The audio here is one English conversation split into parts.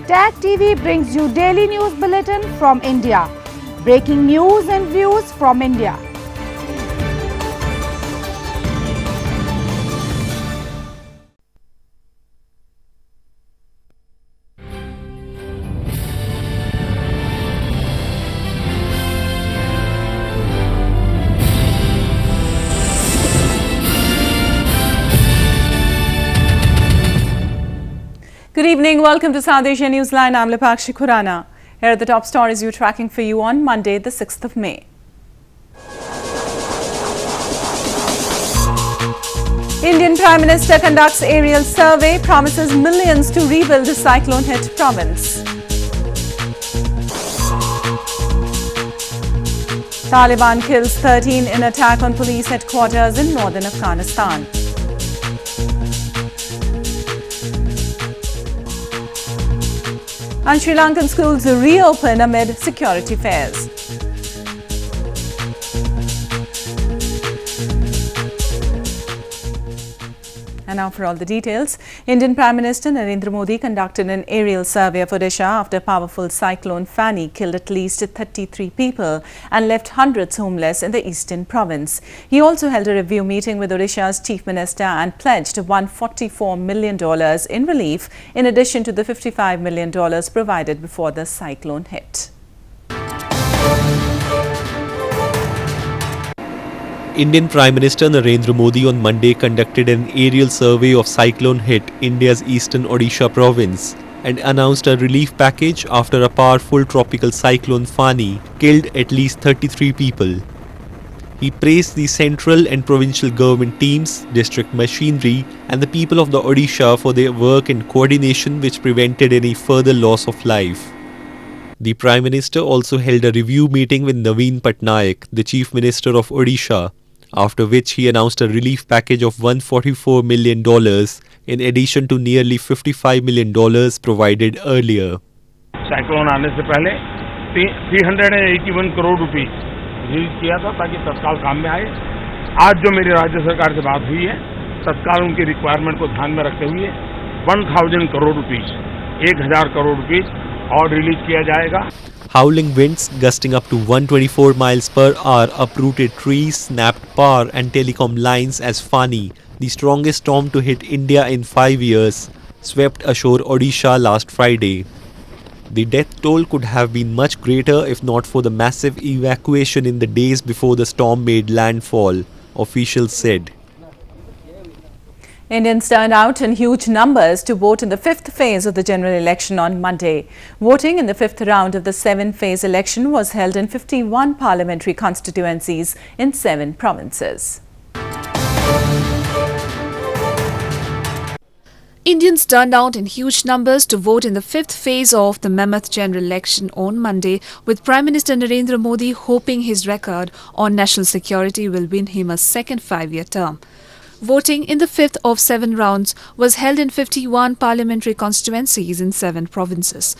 Tag TV brings you daily news bulletin from India. Breaking news and views from India. Good evening. Welcome to South Asia Newsline. I'm Lipakshi Khurana. Here are the top stories we're tracking for you on Monday, the 6th of May. Indian Prime Minister conducts aerial survey, promises millions to rebuild the cyclone-hit province. Taliban kills 13 in attack on police headquarters in northern Afghanistan. And Sri Lankan schools reopen amid security fears. And now for all the details. Indian Prime Minister Narendra Modi conducted an aerial survey of Odisha after powerful cyclone Fani killed at least 33 people and left hundreds homeless in the eastern province. He also held a review meeting with Odisha's Chief Minister and pledged $144 million in relief in addition to the $55 million provided before the cyclone hit. Indian Prime Minister Narendra Modi on Monday conducted an aerial survey of cyclone-hit India's eastern Odisha province and announced a relief package after a powerful tropical cyclone Fani killed at least 33 people. He praised the central and provincial government teams, district machinery and the people of the Odisha for their work and coordination which prevented any further loss of life. The Prime Minister also held a review meeting with Naveen Patnaik, the Chief Minister of Odisha, after which he announced a relief package of $144 million in addition to nearly $55 million provided earlier. Cyclone आने से पहले 381 करोड़ रुपए release किया था ताकि तत्काल काम में आए। आज जो मेरी राज्य सरकार से बात हुई है, तत्काल उनकी रिक्वायरमेंट को ध्यान में रखते हुए 1000 करोड़ रुपए 1000 करोड़ रुपए और रिलीज किया जाएगा। Howling winds gusting up to 124 miles per hour uprooted trees, snapped power and telecom lines as Fani, the strongest storm to hit India in 5 years, swept ashore Odisha last Friday. The death toll could have been much greater if not for the massive evacuation in the days before the storm made landfall, officials said. Indians turned out in huge numbers to vote in the fifth phase of the general election on Monday. Voting in the fifth round of the seven-phase election was held in 51 parliamentary constituencies in 7 provinces. Indians turned out in huge numbers to vote in the fifth phase of the mammoth general election on Monday, with Prime Minister Narendra Modi hoping his record on national security will win him a second 5-year term. Voting in the fifth of 7 rounds was held in 51 parliamentary constituencies in 7 provinces.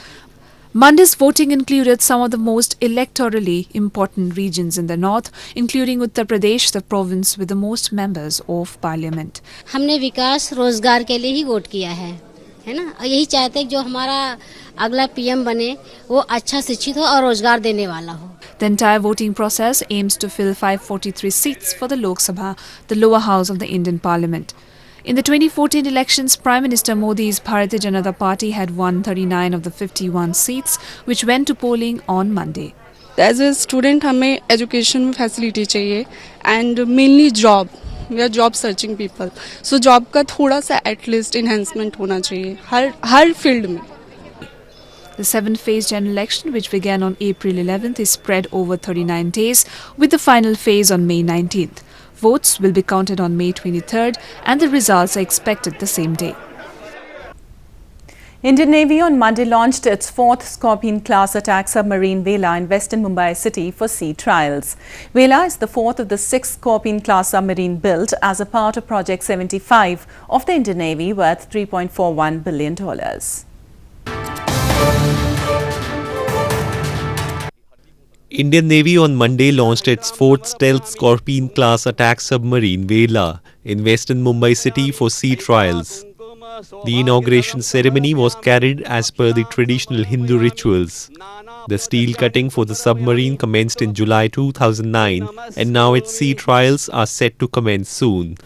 Monday's voting included some of the most electorally important regions in the north, including Uttar Pradesh, the province with the most members of parliament. हमने विकास रोजगार के लिए ही vote किया है ना? यही चाहते हैं जो हमारा अगला पीएम बने वो अच्छा शिक्षित हो और रोजगार देने वाला हो. The entire voting process aims to fill 543 seats for the Lok Sabha, the lower house of the Indian Parliament. In the 2014 elections, Prime Minister Modi's Bharatiya Janata Party had won 39 of the 51 seats, which went to polling on Monday. As a student, हमें education facility चाहिए and mainly job. We are job searching people. So job का थोड़ा सा at least enhancement होना चाहिए हर field में. The 7th-phase general election, which began on April 11th, is spread over 39 days, with the final phase on May 19th. Votes will be counted on May 23rd, and the results are expected the same day. Indian Navy on Monday launched its 4th Scorpene-class attack submarine Vela in western Mumbai city for sea trials. Vela is the 4th of the 6 Scorpene-class submarine built as a part of Project 75 of the Indian Navy worth $3.41 billion. Indian Navy on Monday launched its 4th stealth Scorpene-class attack submarine Vela in western Mumbai city for sea trials. The inauguration ceremony was carried as per the traditional Hindu rituals. The steel cutting for the submarine commenced in July 2009 and now its sea trials are set to commence soon.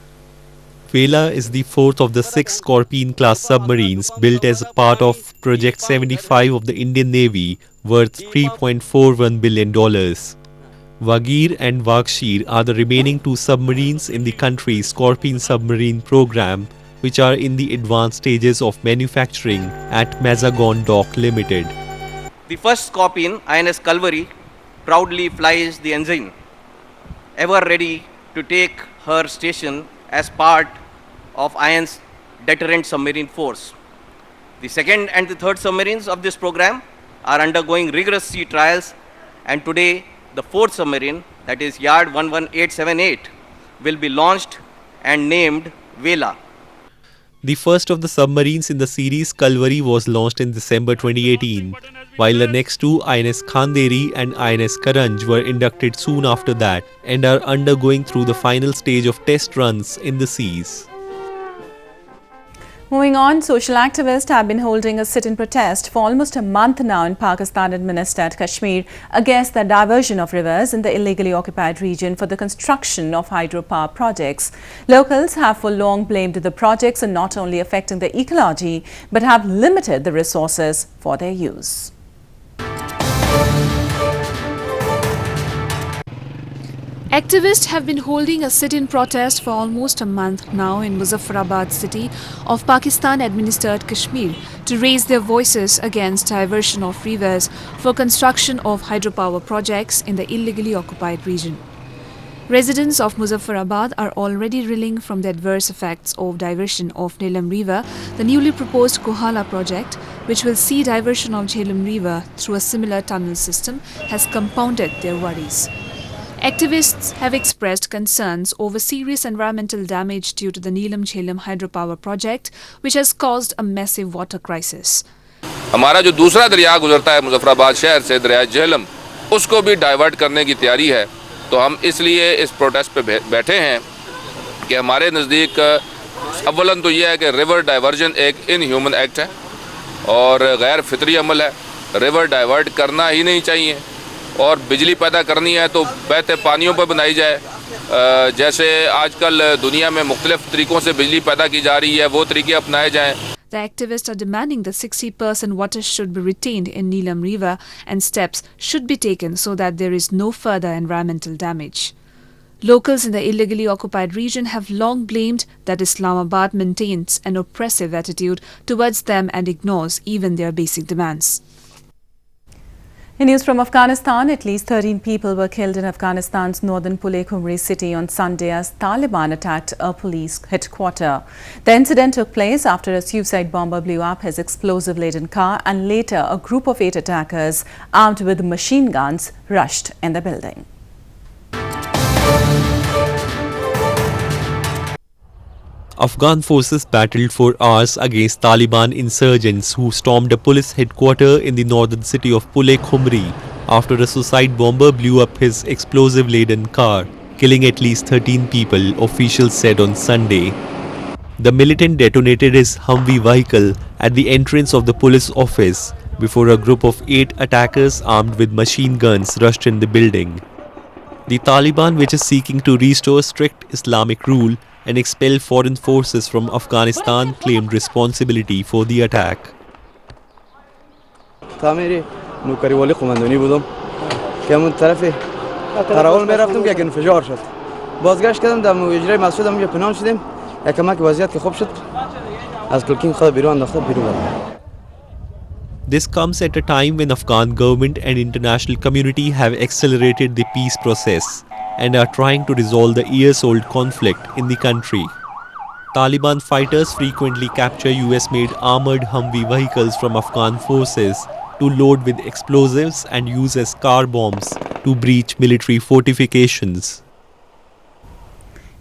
Vela is the fourth of the 6 Scorpene-class submarines built as a part of Project 75 of the Indian Navy, worth $3.41 billion. Vagir and Vakshir are the remaining 2 submarines in the country's Scorpene submarine program, which are in the advanced stages of manufacturing at Mazagon Dock Limited. The first Scorpene, INS Kalvari, proudly flies the ensign, ever ready to take her station as part of IN's deterrent submarine force. The second and the third submarines of this program are undergoing rigorous sea trials, and today the fourth submarine, that is Yard 11878, will be launched and named Vela. The first of the submarines in the series, Kalvari, was launched in December 2018, while the next 2, INS Khanderi and INS Karanj, were inducted soon after that and are undergoing through the final stage of test runs in the seas. Moving on, social activists have been holding a sit-in protest for almost a month now in Pakistan-administered Kashmir against the diversion of rivers in the illegally occupied region for the construction of hydropower projects. Locals have for long blamed the projects are not only affecting the ecology but have limited the resources for their use. Activists have been holding a sit-in protest for almost a month now in Muzaffarabad city of Pakistan-administered Kashmir to raise their voices against diversion of rivers for construction of hydropower projects in the illegally occupied region. Residents of Muzaffarabad are already reeling from the adverse effects of diversion of Jhelum River. The newly proposed Kohala project, which will see diversion of Jhelum River through a similar tunnel system, has compounded their worries. Activists have expressed concerns over serious environmental damage due to the Neelam-Jhelum hydropower project, which has caused a massive water crisis. हमारा जो दूसरा दरिया गुजरता है मुजफ्फराबाद शहर से, दरिया झेलम, उसको भी डाइवर्ट करने की तैयारी है। तो हम इसलिए इस प्रोटेस्ट पे बैठे हैं कि हमारे नज़दीक अव्वलन तो ये है कि रिवर डाइवर्जन एक इनह्यूमन एक्ट है और गैर फितरी अमल है। रिवर डाइवर्ट करना ही नहीं चाहिए और बिजली पैदा करनी है तो बहते पानियों पर बनाई जाए। जैसे आजकल दुनिया में मुख्तलिफ तरीक़ों से बिजली पैदा की जा रही है, वो तरीके अपनाए जाएँ। The activists are demanding that 60% water should be retained in Neelam River and steps should be taken so that there is no further environmental damage. Locals in the illegally occupied region have long blamed that Islamabad maintains an oppressive attitude towards them and ignores even their basic demands. In news from Afghanistan, at least 13 people were killed in Afghanistan's northern Pule-Khumri city on Sunday as Taliban attacked a police headquarters. The incident took place after a suicide bomber blew up his explosive-laden car and later a group of 8 attackers armed with machine guns rushed in the building. Afghan forces battled for hours against Taliban insurgents who stormed a police headquarters in the northern city of Pule-Khumri after a suicide bomber blew up his explosive-laden car, killing at least 13 people, officials said on Sunday. The militant detonated his Humvee vehicle at the entrance of the police office before a group of 8 attackers armed with machine guns rushed in the building. The Taliban, which is seeking to restore strict Islamic rule and expel foreign forces from Afghanistan, claimed responsibility for the attack. تعمیری نوکری والی قماندانی بودم که همون طرفی قراول میرفتم که انفجار شد بازگشت کردم در اجرای مسجد هم پنهان شدیم یکمک وضعیت که خوب شد از کلکین خود بیرون انداخته بیرون. This comes at a time when Afghan government and international community have accelerated the peace process and are trying to resolve the years-old conflict in the country. Taliban fighters frequently capture US-made armored Humvee vehicles from Afghan forces to load with explosives and use as car bombs to breach military fortifications.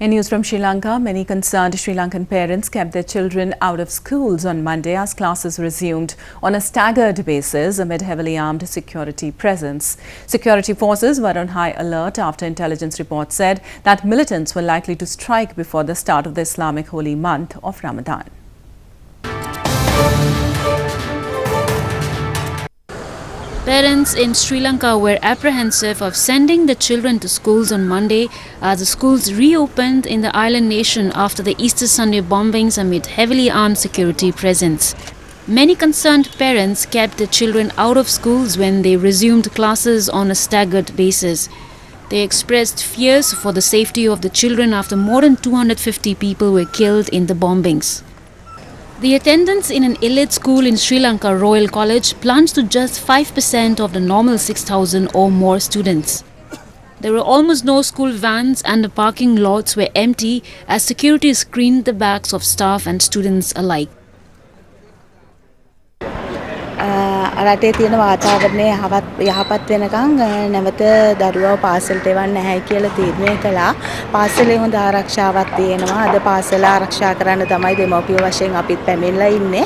In news from Sri Lanka, many concerned Sri Lankan parents kept their children out of schools on Monday as classes resumed on a staggered basis amid heavily armed security presence. Security forces were on high alert after intelligence reports said that militants were likely to strike before the start of the Islamic holy month of Ramadan. Parents in Sri Lanka were apprehensive of sending the children to schools on Monday as the schools reopened in the island nation after the Easter Sunday bombings amid heavily armed security presence. Many concerned parents kept their children out of schools when they resumed classes on a staggered basis. They expressed fears for the safety of the children after more than 250 people were killed in the bombings. The attendance in an elite school in Sri Lanka Royal College plunged to just 5% of the normal 6,000 or more students. There were almost no school vans and the parking lots were empty as security screened the backs of staff and students alike. රටේ තියෙන වාතාවරණය යහපත් වෙනකන් නැවත දරුවව පාසලට එවන්න නැහැ කියලා තීරණය කළා. පාසලේ හොඳ ආරක්ෂාවක් තියෙනවා. අද පාසල ආරක්ෂා කරන්න තමයි දෙමව්පියෝ වශයෙන් අපිත් පැමිණලා ඉන්නේ.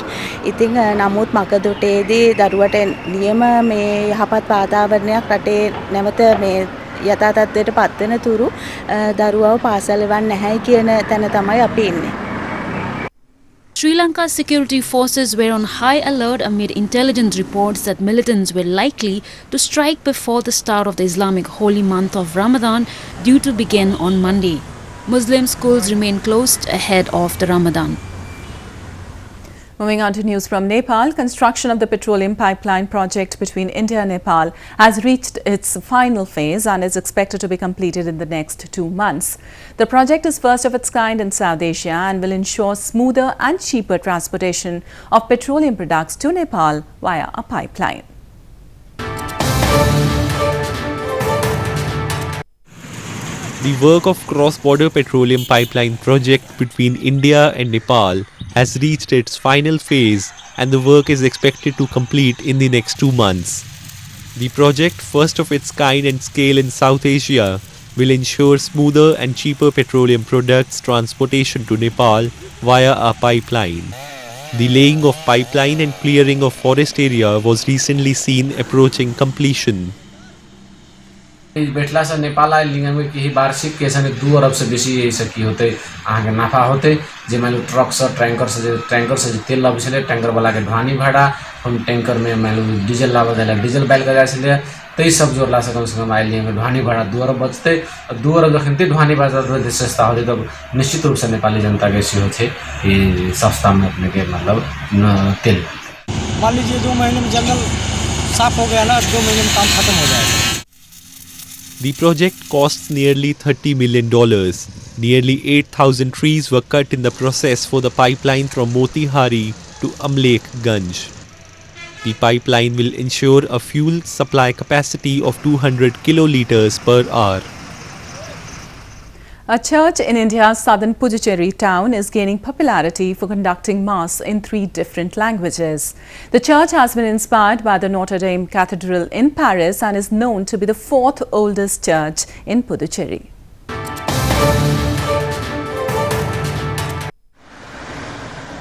ඉතින් නමුත් මකදොටේදී දරුවට නියම මේ යහපත් වාතාවරණයක් රටේ නැවත මේ යථා තත්ත්වයට පත් වෙන තුරු දරුවව පාසල එවන්න නැහැ කියන තැන තමයි අපි ඉන්නේ. Sri Lanka's security forces were on high alert amid intelligence reports that militants were likely to strike before the start of the Islamic holy month of Ramadan, due to begin on Monday. Muslim schools remain closed ahead of the Ramadan. Moving on to news from Nepal, construction of the petroleum pipeline project between India and Nepal has reached its final phase and is expected to be completed in the next 2 months. The project is first of its kind in South Asia and will ensure smoother and cheaper transportation of petroleum products to Nepal via a pipeline. The work of cross-border petroleum pipeline project between India and Nepal has reached its final phase and the work is expected to complete in the next 2 months. The project, first of its kind and scale in South Asia, will ensure smoother and cheaper petroleum products transportation to Nepal via a pipeline. The laying of pipeline and clearing of forest area was recently seen approaching completion. बैठला से Nepal oil लिंग में कि वार्षिक के सने 2 अरब से बेसी यही सकी होते आगे नाफा होते जे मानो ट्रक से टैंकर से तेल लाबे टैंकर वाला के ढवानी भाड़ा हम टैंकर में मानो डीजल लाबे देला डीजल बैल का जाए तई सब जोड़ला से कम आयल लिंग में ढवानी भाड़ा 2 अरब बचते 2 अरब जखन ते ढवानी भाड़ा सस्ता होते तब निश्चित रूप से नेपाली जनता के सी होते ये सस्ता में अपने के मतलब तेल मान लीजिए 2 महीने में जंगल साफ हो गया ना 2 महीने में काम खत्म हो जाएगा. The project costs nearly $30 million. Nearly 8,000 trees were cut in the process for the pipeline from Motihari to Amlekganj. The pipeline will ensure a fuel supply capacity of 200 kiloliters per hour. A church in India's southern Puducherry town is gaining popularity for conducting Mass in 3 different languages. The church has been inspired by the Notre Dame Cathedral in Paris and is known to be the 4th oldest church in Puducherry.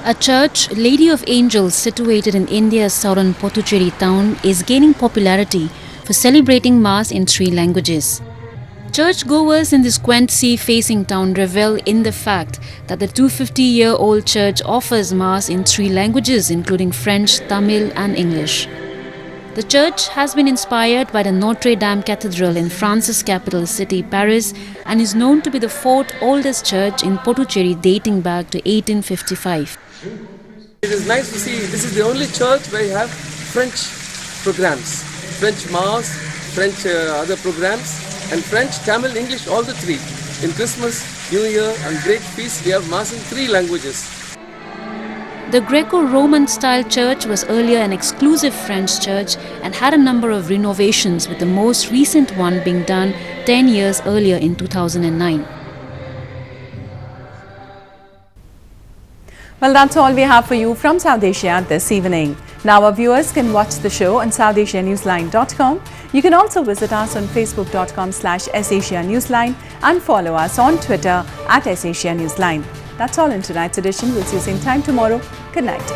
A church, Lady of Angels, situated in India's southern Puducherry town, is gaining popularity for celebrating Mass in 3 languages. Churchgoers in this quaint sea-facing town revel in the fact that the 250-year-old church offers Mass in 3 languages, including French, Tamil and English. The church has been inspired by the Notre Dame Cathedral in France's capital city, Paris, and is known to be the 4th oldest church in Puducherry, dating back to 1855. It is nice to see this is the only church where you have French programs, French Mass, French other programs, and French, Tamil, English, all the 3. In Christmas, New Year and Great Feast, we have Mass in 3 languages. The Greco-Roman style church was earlier an exclusive French church and had a number of renovations, with the most recent one being done 10 years earlier in 2009. Well, that's all we have for you from South Asia this evening. Now our viewers can watch the show on SouthAsiaNewsline.com. You can also visit us on Facebook.com/SAsiaNewsline and follow us on Twitter @SAsiaNewsline. That's all in tonight's edition. We'll see you same time tomorrow. Good night.